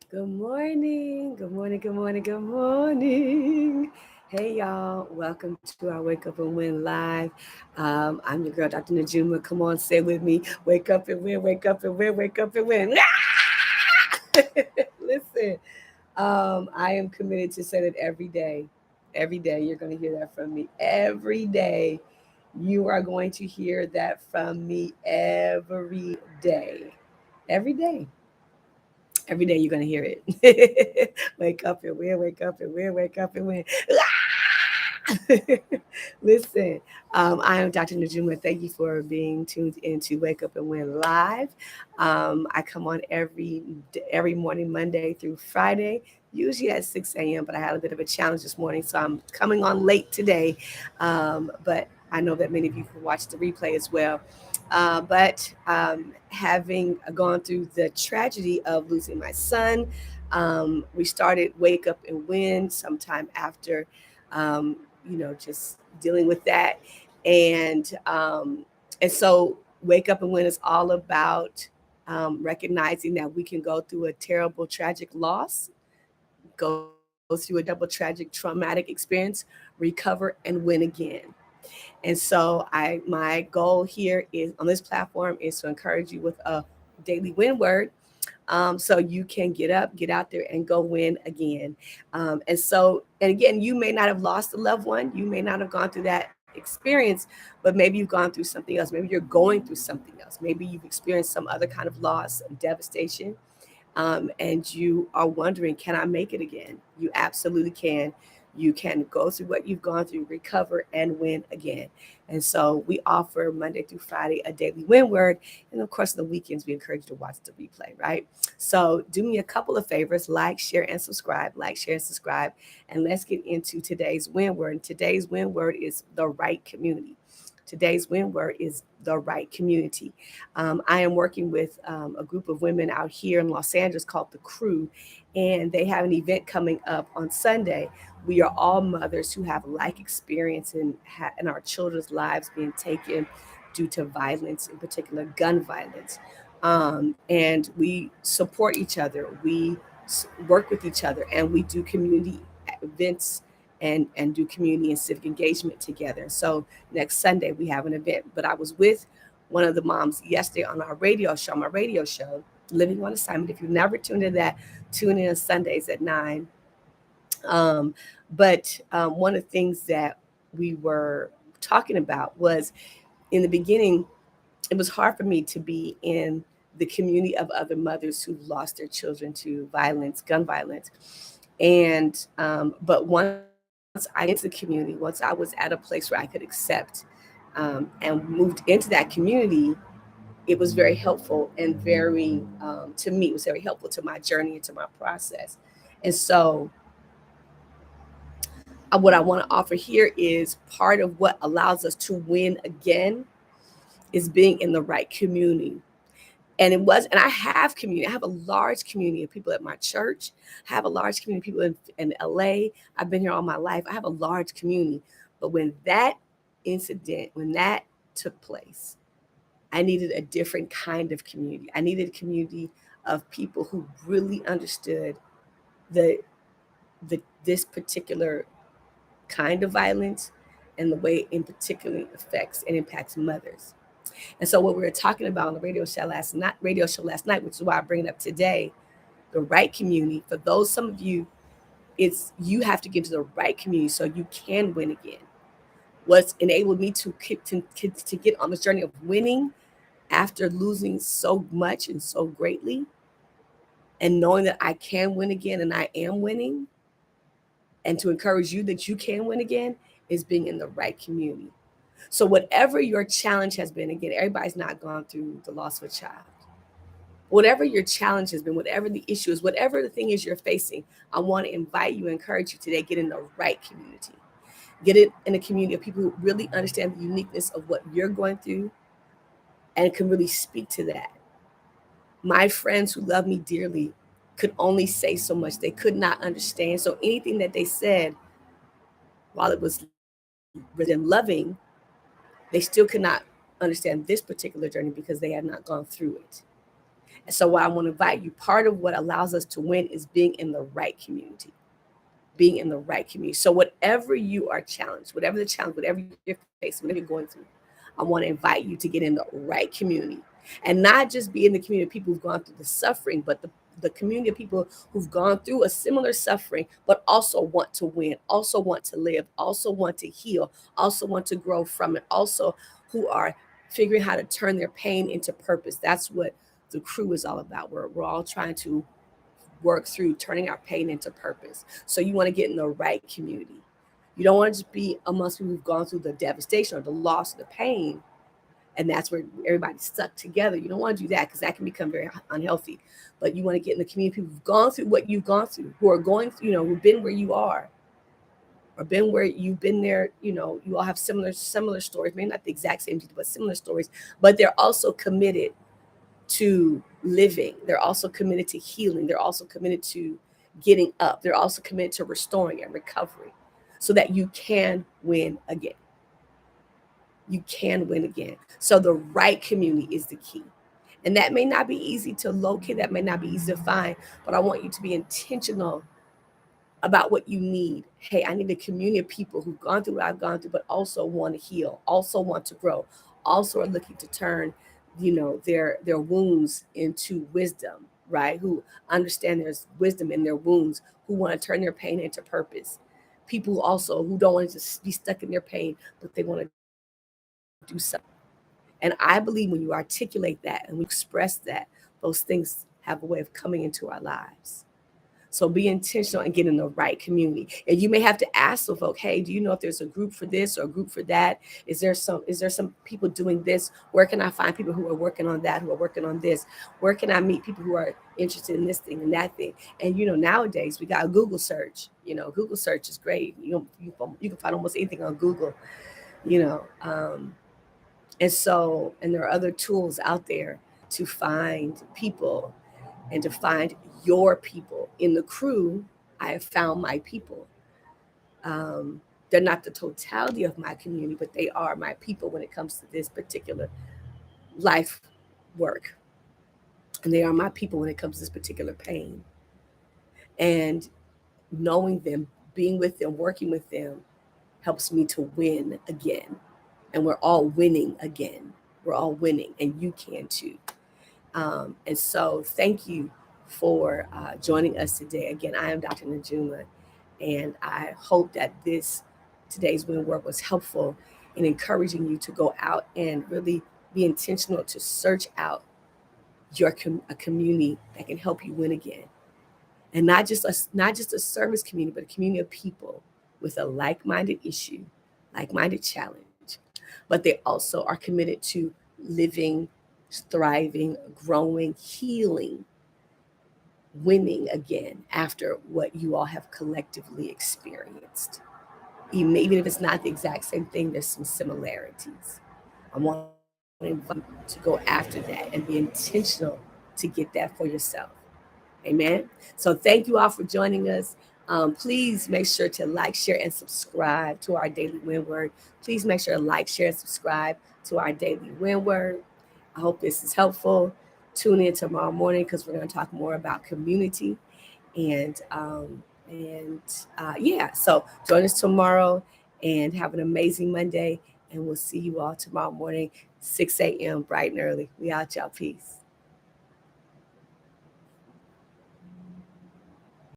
Good morning. Good morning. Good morning. Good morning. Hey, y'all. Welcome to our Wake Up and Win Live. I'm your girl, Dr. Najuma. Come on, say with me. Wake up and win. Wake up and win. Wake up and win. Listen, I am committed to say that every day. Every day, you're going to hear that from me. Every day, you are going to hear that from me every day. Every day. Every day you're gonna hear it. Wake up and win, wake up and win, wake up and win. Listen, I am Dr. Najuma. Thank you for being tuned into Wake Up and Win Live. I come on every morning, Monday through Friday, usually at 6 a.m. But I had a bit of a challenge this morning, so I'm coming on late today. But I know that many of you can watch the replay as well. But having gone through the tragedy of losing my son, we started Wake Up and Win sometime after, um, just dealing with that. And and so Wake Up and Win is all about recognizing that we can go through a terrible, tragic loss, go through a double tragic, traumatic experience, recover, and win again. And so my goal here is on this platform is to encourage you with a daily win word, so you can get up, get out there, and go win again. And again, you may not have lost a loved one, you may not have gone through that experience, but maybe you've gone through something else. Maybe you're going through something else. Maybe you've experienced some other kind of loss and devastation, and you are wondering, can I make it again? You absolutely can. You can go through what you've gone through, recover, and win again. And so we offer Monday through Friday a daily win word. And of course, on the weekends, we encourage you to watch the replay, right? So do me a couple of favors: like, share, and subscribe. Like, share, and subscribe. And let's get into today's win word. And today's win word is the right community. Today's win word is the right community. I am working with a group of women out here in Los Angeles called The Crew, and they have an event coming up on Sunday. We are all mothers who have like experience in our children's lives being taken due to violence, in particular gun violence. And we support each other, we work with each other, and we do community events and do community and civic engagement together. So next Sunday we have an event. But I was with one of the moms yesterday on our radio show, my radio show, Living on Assignment. If you've never tuned in that, tune in on Sundays at 9. Um, but one of the things that we were talking about was, in the beginning, it was hard for me to be in the community of other mothers who lost their children to violence, gun violence. But once I got into the community, once I was at a place where I could accept and moved into that community, it was very helpful and very, to me, it was very helpful to my journey and to my process. And so, what I want to offer here is part of what allows us to win again is being in the right community. And I have community. I have a large community of people at my church. I have a large community of people in LA. I've been here all my life. I have a large community. But when that incident, when that took place, I needed a different kind of community. I needed a community of people who really understood the this particular kind of violence and the way it particularly affects and impacts mothers. And so what we were talking about on the radio show last night, which is why I bring it up today, the right community. For those some of you, it's you have to get to the right community so you can win again. What's enabled me to get on this journey of winning after losing so much and so greatly, and knowing that I can win again and I am winning, and to encourage you that you can win again, is being in the right community. So whatever your challenge has been, again, everybody's not gone through the loss of a child. Whatever your challenge has been, whatever the issue is, whatever the thing is you're facing, I want to invite you, encourage you today, get in the right community. Get it in a community of people who really understand the uniqueness of what you're going through and can really speak to that. My friends who love me dearly could only say so much. They could not understand. So anything that they said, while it was within loving, they still could not understand this particular journey because they had not gone through it. So what I want to invite you, part of what allows us to win is being in the right community. Being in the right community. So whatever you are challenged, whatever the challenge, whatever you're facing, whatever you're going through, I want to invite you to get in the right community. And not just be in the community of people who've gone through the suffering, but the community of people who've gone through a similar suffering, but also want to win, also want to live, also want to heal, also want to grow from it, also who are figuring how to turn their pain into purpose. That's what the crew is all about. We're all trying to work through turning our pain into purpose. So you want to get in the right community. You don't want to just be amongst people who've gone through the devastation or the loss, the pain, and that's where everybody's stuck together. You don't want to do that because that can become very unhealthy. But you want to get in the community of people who've gone through what you've gone through, who are going through, who've been where you are, or been where you've been there. You all have similar stories, maybe not the exact same, but similar stories. But they're also committed to living. They're also committed to healing. They're also committed to getting up. They're also committed to restoring and recovery so that you can win again. You can win again. So the right community is the key. And that may not be easy to locate, that may not be easy to find, but I want you to be intentional about what you need. Hey, I need a community of people who've gone through what I've gone through, but also want to heal, also want to grow, also are looking to turn, their wounds into wisdom, right? Who understand there's wisdom in their wounds, who want to turn their pain into purpose. People also who don't want to just be stuck in their pain, but they want to do something. And I believe when you articulate that and we express that, those things have a way of coming into our lives. So be intentional and get in the right community. And you may have to ask the folk, hey, do you know if there's a group for this or a group for that? Is there some people doing this? Where can I find people who are working on that, who are working on this? Where can I meet people who are interested in this thing and that thing? And nowadays we got a Google search. Google search is great. You can find almost anything on Google. And there are other tools out there to find people and to find your people. In the crew, I have found my people. They're not the totality of my community, but they are my people when it comes to this particular life work. And they are my people when it comes to this particular pain. And knowing them, being with them, working with them helps me to win again. And we're all winning again. We're all winning, and you can too. And so thank you for joining us today. Again, I am Dr. Najuma, and I hope that today's Win Word was helpful in encouraging you to go out and really be intentional to search out a community that can help you win again. And not just a service community, but a community of people with a like-minded issue, like-minded challenge. But they also are committed to living, thriving, growing, healing, winning again after what you all have collectively experienced. Even if it's not the exact same thing, there's some similarities. I want to invite you to go after that and be intentional to get that for yourself. Amen. So thank you all for joining us. Please make sure to like, share, and subscribe to our Daily Win Word. Please make sure to like, share, and subscribe to our Daily Win Word. I hope this is helpful. Tune in tomorrow morning because we're going to talk more about community. So join us tomorrow and have an amazing Monday. And we'll see you all tomorrow morning, 6 a.m. bright and early. We out, y'all. Peace.